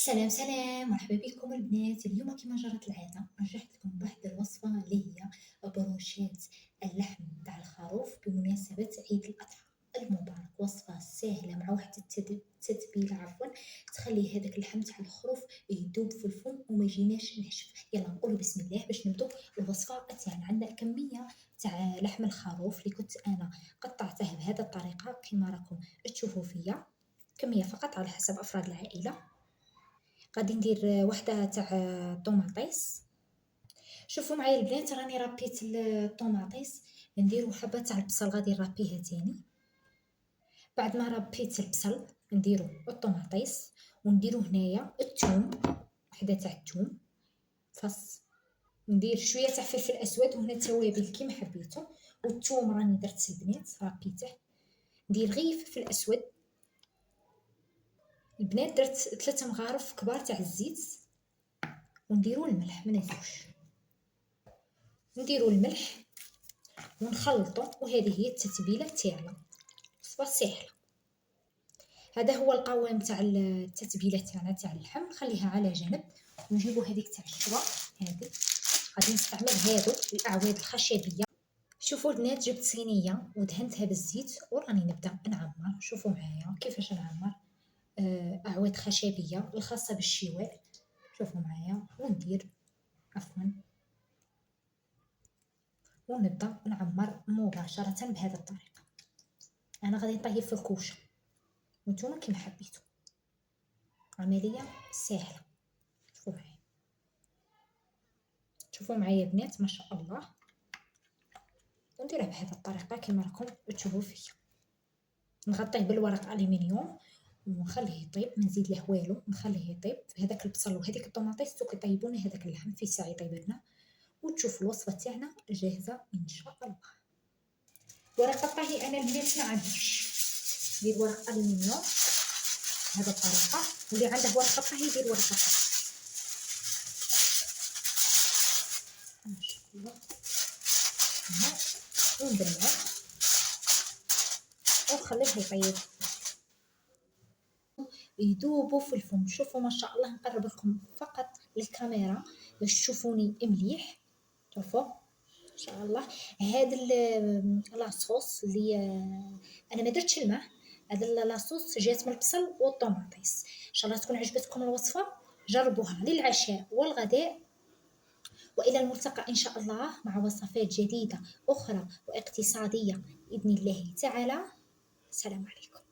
سلام سلام، مرحبا بكم البنات. اليوم كما جرت العادة رجعت لكم بواحد الوصفة اللي هي بروشيت اللحم تاع الخروف بمناسبة عيد الأضحى المبارك. وصفة سهلة مع واحد التتبيلة تخلي هذاك اللحم تاع الخروف يذوب في الفم وما يجيناش ناشف. يلا نقولوا بسم الله باش نبدو الوصفة تاعنا. عندنا كمية تاع لحم الخروف اللي كنت أنا قطعته بهذه الطريقة كما راكم تشوفوا فيا، كمية فقط على حسب أفراد العائلة. غادي ندير وحده تاع طوماطيس. شوفوا معايا البنات راني ربيت الطوماطيس، نديرو حبه تاع البصل غادي نربيها تاني. بعد ما ربيت البصل نديرو الطوماطيس ونديرو هنايا الثوم، وحده تاع الثوم، فص، ندير شويه تاع فلفل اسود وهنا التوابل كيما حبيتو. والثوم راني درت البنات ربيته. ندير غير فلفل اسود البنات، درت 3 مغارف كبار تاع الزيت. ونديرو الملح ما ننسوش، نديرو الملح ونخلطو. وهذه هي التتبيله تاعنا، وصفه سهله. هذا هو القوام تاع التتبيله تاعنا تاع اللحم. نخليها على جنب ونجيبو هذيك تاع الشوا. هذه غادي نستعمل هادو الاعواد الخشبيه. شوفوا البنات جبت صينيه ودهنتها بالزيت وراني نبدا نعمر. شوفوا معايا كيفاش نعمر اعواد خشبيه الخاصه بالشواء. شوفوا معايا وندير عفوا ونبدا نعمر مباشره بهذه الطريقه. انا غادي نطيب في الكوشه وانتوما كيما حبيتو. عمليه سهله. شوفوا معايا بنات ما شاء الله. ونديرها بهذه الطريقه كما راكم تشوفوا فيا. نغطيه بالورق الومنيوم ونخليه يطيب، ما نزيد له والو، نخليه يطيب. هذاك البصل وهذيك الطوماطيس دوك يطيبون هذاك اللحم في ساعه يطيب لنا. وتشوفوا الوصفه تاعنا جاهزه ان شاء الله. ورق الطهي انا البنات ما عنديش، ندير ورق الومنيوم بهذه الطريقه. واللي عنده ورق الطهي يدير ورق الطهي. ونبلعه ونخليه يطيب يذوبوا في الفم. شوفوا ما شاء الله، نقرب لكم فقط للكاميرا باش تشوفوني مليح. شوفوا ما شاء الله. هذا لاصوص اللي انا ما درتش الماء، هذا لاصوص جات من البصل والطوماطيس. ان شاء الله تكون عجبتكم الوصفه، جربوها للعشاء والغداء. والى الملتقى ان شاء الله مع وصفات جديده اخرى واقتصاديه باذن الله تعالى. السلام عليكم.